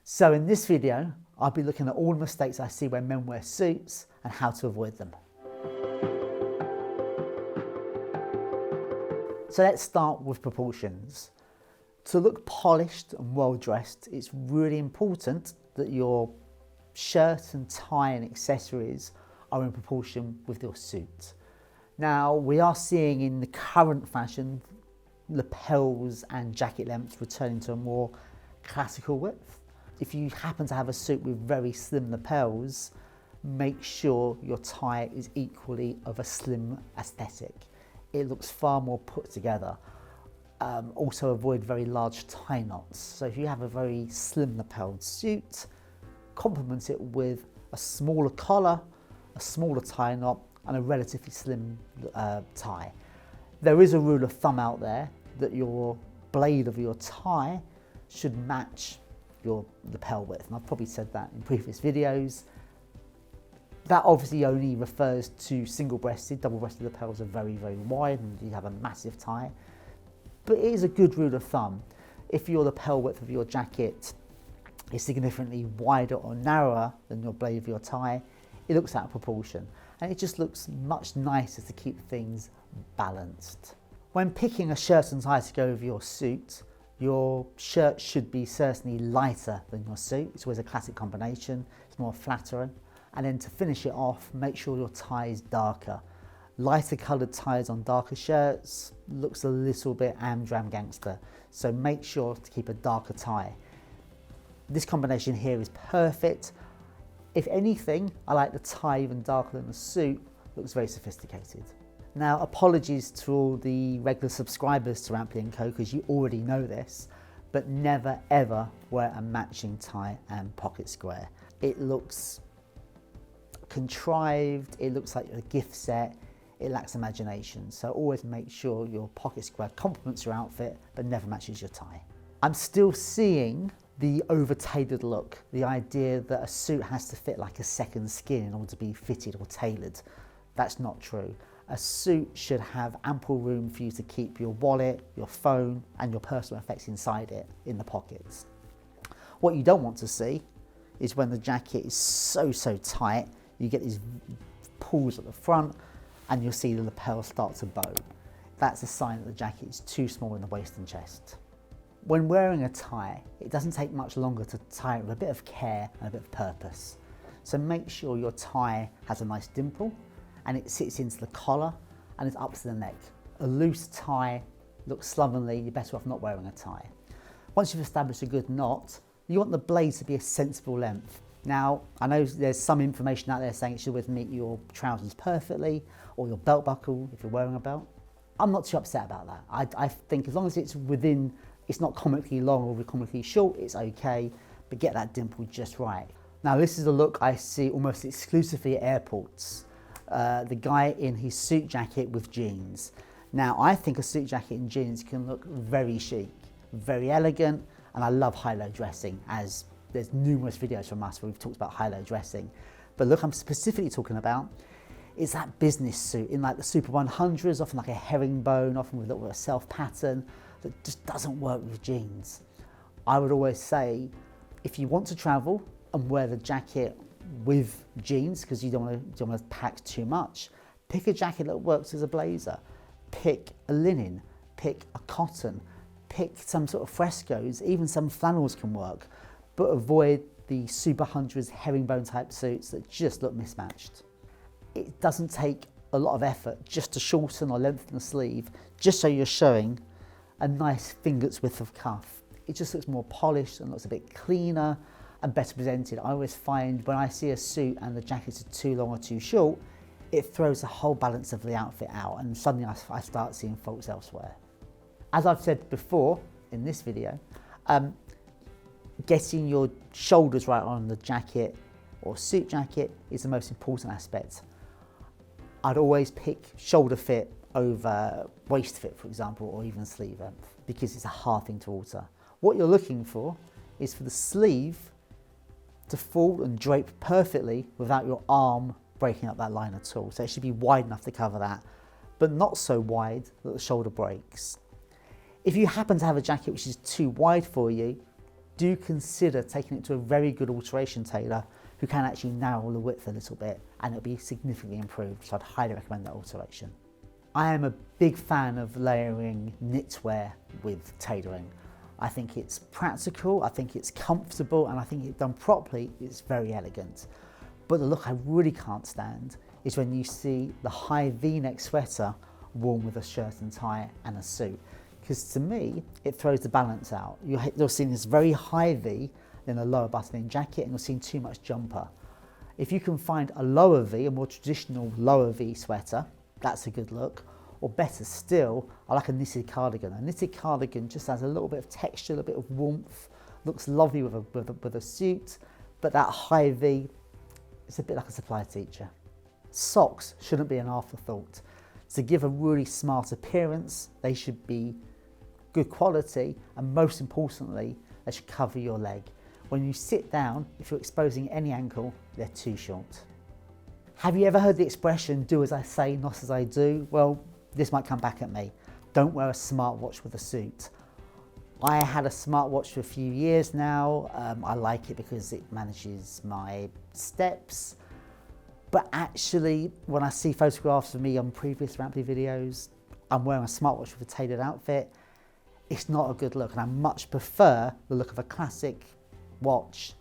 So in this video, I'll be looking at all the mistakes I see when men wear suits and how to avoid them. So let's start with proportions. To look polished and well dressed, it's really important that your shirt and tie and accessories are in proportion with your suit. Now, we are seeing in the current fashion, lapels and jacket lengths returning to a more classical width. If you happen to have a suit with very slim lapels, make sure your tie is equally of a slim aesthetic. It looks far more put together. Also avoid very large tie knots. So if you have a very slim lapelled suit, complement it with a smaller collar, a smaller tie knot and a relatively slim tie. There is a rule of thumb out there that your blade of your tie should match your lapel width, and I've probably said that in previous videos. That obviously only refers to single-breasted. Double-breasted lapels are very, very wide and you have a massive tie. But it is a good rule of thumb. If your lapel width of your jacket is significantly wider or narrower than your blade of your tie, it looks out of proportion. And it just looks much nicer to keep things balanced. When picking a shirt and tie to go with your suit, your shirt should be certainly lighter than your suit. It's always a classic combination. It's more flattering. And then to finish it off, make sure your tie is darker. Lighter coloured ties on darker shirts looks a little bit am-dram gangster. So make sure to keep a darker tie. This combination here is perfect. If anything, I like the tie even darker than the suit. Looks very sophisticated. Now, apologies to all the regular subscribers to Ramply & Co, because you already know this, but never ever wear a matching tie and pocket square. It looks contrived, it looks like a gift set, it lacks imagination. So always make sure your pocket square complements your outfit, but never matches your tie. I'm still seeing the over-tailored look, the idea that a suit has to fit like a second skin in order to be fitted or tailored. That's not true. A suit should have ample room for you to keep your wallet, your phone, and your personal effects inside it, in the pockets. What you don't want to see is when the jacket is so tight, you get these pulls at the front and you'll see the lapel start to bow. That's a sign that the jacket is too small in the waist and chest. When wearing a tie, it doesn't take much longer to tie it with a bit of care and a bit of purpose. So make sure your tie has a nice dimple and it sits into the collar and it's up to the neck. A loose tie looks slovenly, you're better off not wearing a tie. Once you've established a good knot, you want the blade to be a sensible length. Now, I know there's some information out there saying it should always meet your trousers perfectly or your belt buckle if you're wearing a belt. I'm not too upset about that. I think as long as it's within, it's not comically long or comically short, it's okay, but get that dimple just right. Now, this is a look I see almost exclusively at airports. The guy in his suit jacket with jeans. Now, I think a suit jacket and jeans can look very chic, very elegant, and I love high-low dressing, as there's numerous videos from us where we've talked about high-low dressing. But look, I'm specifically talking about is that business suit in like the Super 100s, often like a herringbone, often with a little bit of self pattern, that just doesn't work with jeans. I would always say, if you want to travel and wear the jacket with jeans, because you don't want to pack too much, pick a jacket that works as a blazer. Pick a linen, pick a cotton, pick some sort of frescoes, even some flannels can work, but avoid the Super 100s herringbone type suits that just look mismatched. It doesn't take a lot of effort just to shorten or lengthen the sleeve, just so you're showing a nice finger's width of cuff. It just looks more polished and looks a bit cleaner and better presented. I always find when I see a suit and the jackets are too long or too short, it throws the whole balance of the outfit out and suddenly I start seeing faults elsewhere. As I've said before in this video, getting your shoulders right on the jacket or suit jacket is the most important aspect. I'd always pick shoulder fit over waist fit, for example, or even sleeve length, because it's a hard thing to alter. What you're looking for is for the sleeve to fall and drape perfectly without your arm breaking up that line at all. So it should be wide enough to cover that, but not so wide that the shoulder breaks. If you happen to have a jacket which is too wide for you, do consider taking it to a very good alteration tailor who can actually narrow the width a little bit, and it'll be significantly improved, so I'd highly recommend that alteration. I am a big fan of layering knitwear with tailoring. I think it's practical, I think it's comfortable, and I think it done properly, it's very elegant. But the look I really can't stand is when you see the high V-neck sweater worn with a shirt and tie and a suit. Because to me, it throws the balance out. You're seeing this very high V, then a lower button-in jacket, and you're seeing too much jumper. If you can find a lower V, a more traditional lower V sweater, that's a good look. Or better still, I like a knitted cardigan. A knitted cardigan just has a little bit of texture, a little bit of warmth, looks lovely with a suit, but that high V, it's a bit like a supply teacher. Socks shouldn't be an afterthought. To give a really smart appearance, they should be good quality, and most importantly, they should cover your leg. When you sit down, if you're exposing any ankle, they're too short. Have you ever heard the expression, do as I say, not as I do? Well, this might come back at me. Don't wear a smartwatch with a suit. I had a smartwatch for a few years now. I like it because it manages my steps. But actually, when I see photographs of me on previous Rampley videos, I'm wearing a smartwatch with a tailored outfit. It's not a good look, and I much prefer the look of a classic watch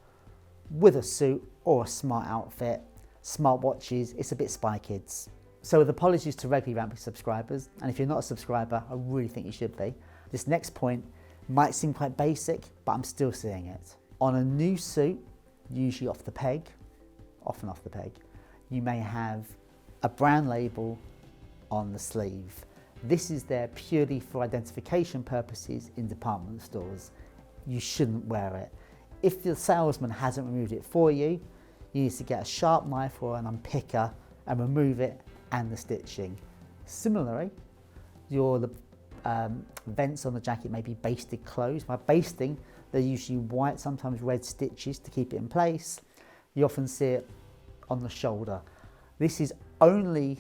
with a suit or a smart outfit. Smartwatches, it's a bit Spy Kids. So with apologies to regular Rampley subscribers, and if you're not a subscriber, I really think you should be. This next point might seem quite basic, but I'm still seeing it. On a new suit, usually off the peg, often off the peg, you may have a brand label on the sleeve. This is there purely for identification purposes in department stores. You shouldn't wear it. If the salesman hasn't removed it for you, you need to get a sharp knife or an unpicker and remove it and the stitching. Similarly, your vents on the jacket may be basted closed. By basting, they're usually white, sometimes red stitches to keep it in place. You often see it on the shoulder. This is only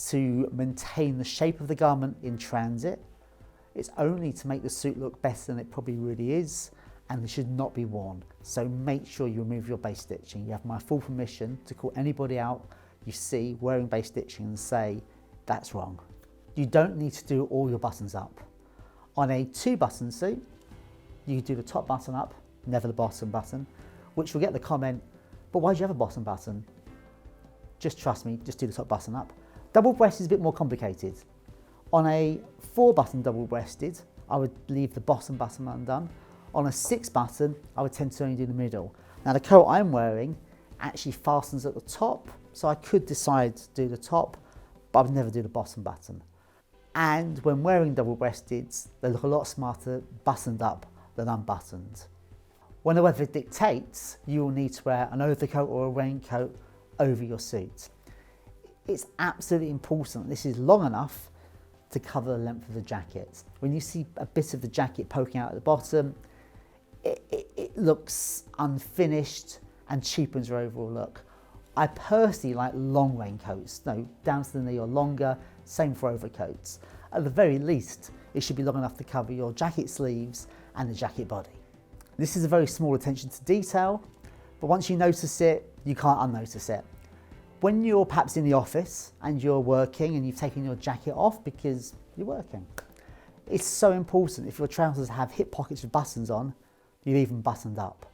to maintain the shape of the garment in transit. It's only to make the suit look better than it probably really is, and it should not be worn. So make sure you remove your base stitching. You have my full permission to call anybody out you see wearing base stitching and say, that's wrong. You don't need to do all your buttons up. On a 2-button suit, you do the top button up, never the bottom button, which will get the comment, but why do you have a bottom button? Just trust me, just do the top button up. Double breast is a bit more complicated. On a 4-button double breasted, I would leave the bottom button undone. On a 6-button, I would tend to only do the middle. Now the coat I'm wearing actually fastens at the top, so I could decide to do the top, but I would never do the bottom button. And when wearing double breasteds, they look a lot smarter buttoned up than unbuttoned. When the weather dictates, you will need to wear an overcoat or a raincoat over your suit. It's absolutely important this is long enough to cover the length of the jacket. When you see a bit of the jacket poking out at the bottom, it looks unfinished and cheapens your overall look. I personally like long raincoats, down to the knee or longer, same for overcoats. At the very least, it should be long enough to cover your jacket sleeves and the jacket body. This is a very small attention to detail, but once you notice it, you can't unnotice it. When you're perhaps in the office and you're working and you've taken your jacket off because you're working, it's so important if your trousers have hip pockets with buttons on, you leave them buttoned up.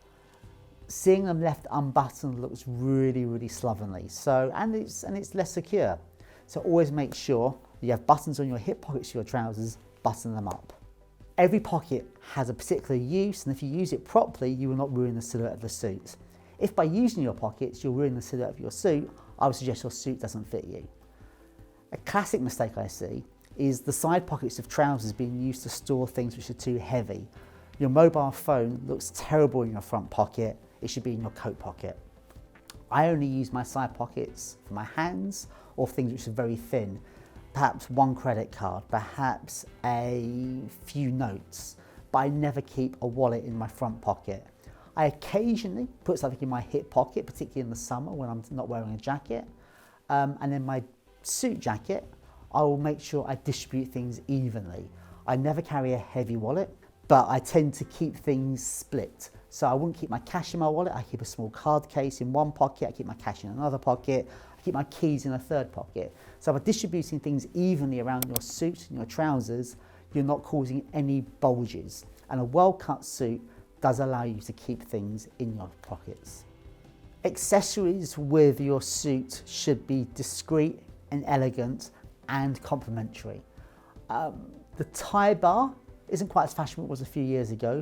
Seeing them left unbuttoned looks really, really slovenly. And it's less secure. So always make sure you have buttons on your hip pockets of your trousers, button them up. Every pocket has a particular use, and if you use it properly, you will not ruin the silhouette of the suit. If by using your pockets, you'll ruin the silhouette of your suit, I would suggest your suit doesn't fit you. A classic mistake I see is the side pockets of trousers being used to store things which are too heavy. Your mobile phone looks terrible in your front pocket. It should be in your coat pocket. I only use my side pockets for my hands or things which are very thin. Perhaps one credit card, perhaps a few notes, but I never keep a wallet in my front pocket. I occasionally put something in my hip pocket, particularly in the summer when I'm not wearing a jacket. And then my suit jacket, I will make sure I distribute things evenly. I never carry a heavy wallet, but I tend to keep things split. So I wouldn't keep my cash in my wallet, I keep a small card case in one pocket, I keep my cash in another pocket, I keep my keys in a third pocket. So by distributing things evenly around your suit and your trousers, you're not causing any bulges. And a well-cut suit does allow you to keep things in your pockets. Accessories with your suit should be discreet and elegant and complementary. The tie bar isn't quite as fashionable as it was a few years ago,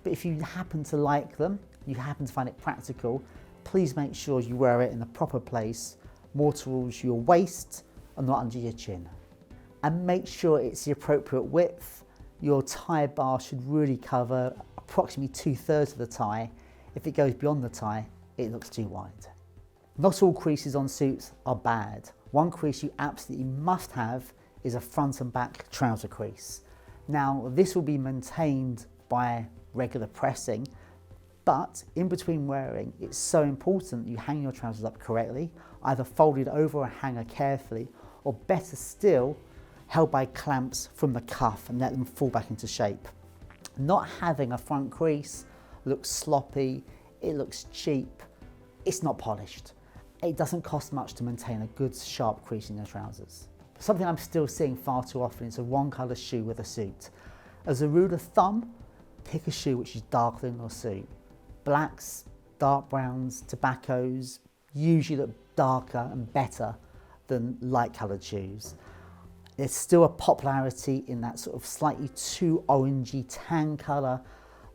but if you happen to like them, you happen to find it practical, please make sure you wear it in the proper place, more towards your waist and not under your chin. And make sure it's the appropriate width. Your tie bar should really cover approximately 2/3 of the tie. If it goes beyond the tie, it looks too wide. Not all creases on suits are bad. One crease you absolutely must have is a front and back trouser crease. Now, this will be maintained by regular pressing, but in between wearing, it's so important you hang your trousers up correctly, either folded over a hanger carefully, or better still, held by clamps from the cuff and let them fall back into shape. Not having a front crease looks sloppy, it looks cheap, it's not polished. It doesn't cost much to maintain a good sharp crease in your trousers. Something I'm still seeing far too often is a wrong colour shoe with a suit. As a rule of thumb, pick a shoe which is darker than your suit. Blacks, dark browns, tobaccos usually look darker and better than light coloured shoes. There's still a popularity in that sort of slightly too orangey tan colour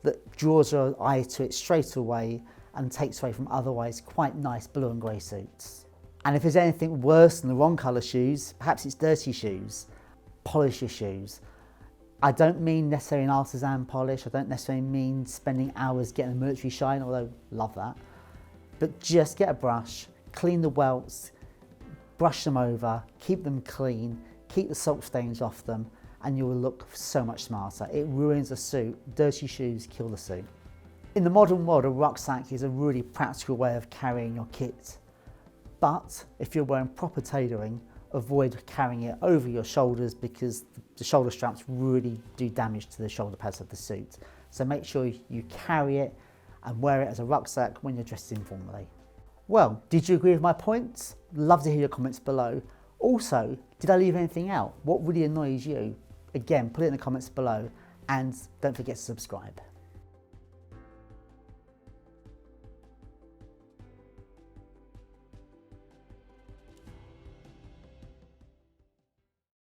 that draws your eye to it straight away and takes away from otherwise quite nice blue and grey suits. And if there's anything worse than the wrong colour shoes, perhaps it's dirty shoes. Polish your shoes. I don't mean necessarily an artisan polish, I don't necessarily mean spending hours getting a military shine, although love that. But just get a brush, clean the welts, brush them over, keep them clean, keep the salt stains off them, and you will look so much smarter. It ruins a suit. Dirty shoes kill the suit. In the modern world, a rucksack is a really practical way of carrying your kit. But if you're wearing proper tailoring, avoid carrying it over your shoulders because the shoulder straps really do damage to the shoulder pads of the suit. So make sure you carry it and wear it as a rucksack when you're dressed informally. Well, did you agree with my points? Love to hear your comments below. Also, did I leave anything out? What really annoys you? Again, put it in the comments below and don't forget to subscribe.